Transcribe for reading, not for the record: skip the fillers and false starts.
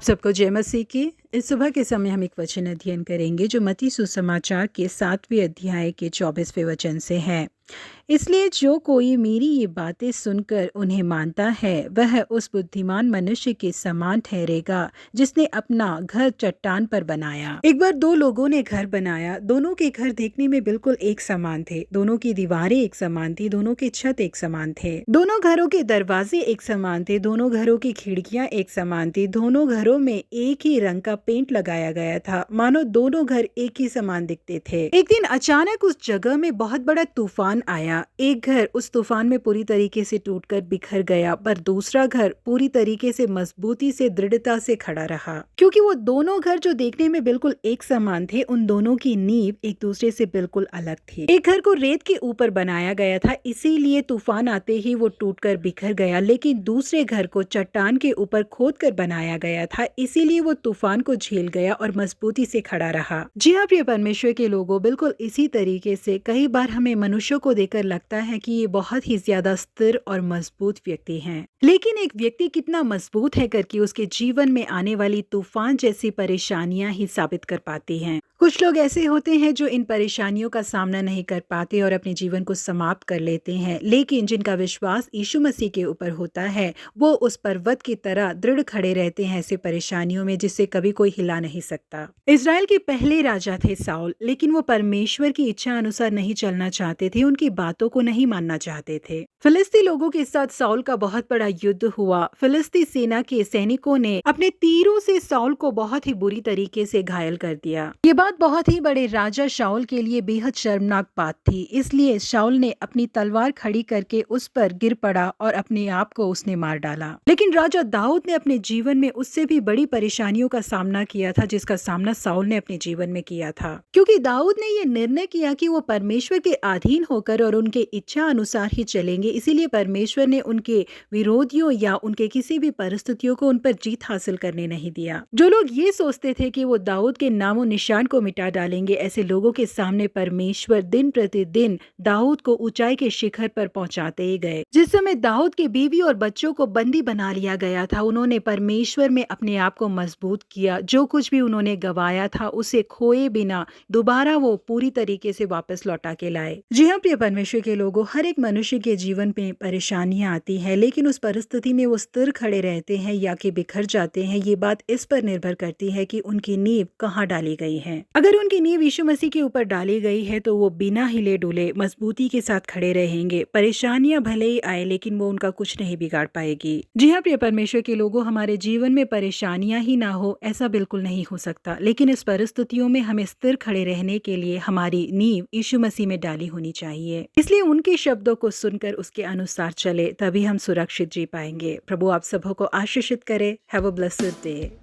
सबको जय मसीह की। इस सुबह के समय हम एक वचन अध्ययन करेंगे जो मत्ती सुसमाचार के 7वें अध्याय के 24वें वचन से है। इसलिए जो कोई मेरी ये बातें सुनकर उन्हें मानता है वह उस बुद्धिमान मनुष्य के समान ठहरेगा जिसने अपना घर चट्टान पर बनाया। एक बार दो लोगों ने घर बनाया। दोनों के घर देखने में बिल्कुल एक समान थे। दोनों की दीवारें एक समान थी। दोनों के छत एक समान थे। दोनों घरों के दरवाजे एक समान थे। दोनों घरों की खिड़कियां एक समान थी। दोनों घरों में एक ही रंग का पेंट लगाया गया था, मानो दोनों घर एक ही समान दिखते थे। एक दिन अचानक उस जगह में बहुत बड़ा तूफान आया। एक घर उस तूफान में पूरी तरीके से टूटकर बिखर गया, पर दूसरा घर पूरी तरीके से मजबूती से दृढ़ता से खड़ा रहा। क्योंकि वो दोनों घर जो देखने में बिल्कुल एक समान थे, उन दोनों की नींव एक दूसरे से बिल्कुल अलग थी। एक घर को रेत के ऊपर बनाया गया था, इसीलिए तूफान आते ही वो टूटकर बिखर गया। लेकिन दूसरे घर को चट्टान के ऊपर खोदकर बनाया गया था, इसीलिए वो तूफान को झेल गया और मजबूती से खड़ा रहा। जी हाँ प्रिय परमेश्वर के लोगों, बिल्कुल इसी तरीके से कई बार हमें मनुष्यों को देखकर लगता है कि ये बहुत ही ज्यादा स्थिर और मजबूत व्यक्ति हैं। लेकिन एक व्यक्ति कितना मजबूत है करके उसके जीवन में आने वाली तूफान जैसी परेशानियां ही साबित कर पाती हैं। कुछ लोग ऐसे होते हैं जो इन परेशानियों का सामना नहीं कर पाते और अपने जीवन को समाप्त कर लेते हैं, लेकिन जिनका विश्वास यीशु मसीह के ऊपर होता है वो उस पर्वत की तरह दृढ़ खड़े रहते हैं ऐसे परेशानियों में जिससे कभी कोई हिला नहीं सकता। इजराइल के पहले राजा थे साउल, लेकिन वो परमेश्वर की इच्छा अनुसार नहीं चलना चाहते थे, उनकी बातों को नहीं मानना चाहते थे। फिलिस्ती लोगों के साथ साउल का बहुत बड़ा युद्ध हुआ। फिलिस्ती सेना के सैनिकों ने अपने तीरों से साउल को बहुत ही बुरी तरीके से घायल कर दिया। ये बात बहुत ही बड़े राजा शाऊल के लिए बेहद शर्मनाक बात थी, इसलिए शाऊल ने अपनी तलवार खड़ी करके उस पर गिर पड़ा और अपने आप को उसने मार डाला। लेकिन राजा दाऊद ने अपने जीवन में उससे भी बड़ी परेशानियों का सामना किया था जिसका सामना साउल ने अपने जीवन में किया था। क्योंकि दाऊद ने ये निर्णय किया कि वो परमेश्वर के अधीन होकर और उनके इच्छा अनुसार ही चलेंगे, इसीलिए परमेश्वर ने उनके विरोधियों या उनके किसी भी परिस्थितियों को उन पर जीत हासिल करने नहीं दिया। जो लोग ये सोचते थे कि वो दाऊद के नामो निशान को मिटा डालेंगे, ऐसे लोगों के सामने परमेश्वर दिन प्रतिदिन दाऊद को ऊंचाई के शिखर पर पहुंचाते ही गए। जिस समय दाऊद के बीवी और बच्चों को बंदी बना लिया गया था, उन्होंने परमेश्वर में अपने आप को मजबूत किया। जो कुछ भी उन्होंने गवाया था उसे खोए बिना दोबारा वो पूरी तरीके से वापस लौटा के लाए। जी हाँ प्रिय परमेश्वर के लोगों, हर एक मनुष्य के जीवन में परेशानियां आती है, लेकिन उस परिस्थिति में वो स्थिर खड़े रहते हैं या कि बिखर जाते हैं, ये बात इस पर निर्भर करती है कि उनकी नींव कहाँ डाली गई है। अगर उनकी नींव यीशु मसीह के ऊपर डाली गई है तो वो बिना हिले डुले मजबूती के साथ खड़े रहेंगे। परेशानियां भले ही आए लेकिन वो उनका कुछ नहीं बिगाड़ पाएगी। जी हाँ प्रिय परमेश्वर के लोगों, हमारे जीवन में परेशानियां ही ना हो ऐसा बिल्कुल नहीं हो सकता, लेकिन इस परिस्थितियों में हमें स्थिर खड़े रहने के लिए हमारी नींव यीशु मसीह में डाली होनी चाहिए। इसलिए उनके शब्दों को सुनकर उसके अनुसार चले, तभी हम सुरक्षित जी पाएंगे। प्रभु आप सबों को आशीषित करे। Have a blessed day.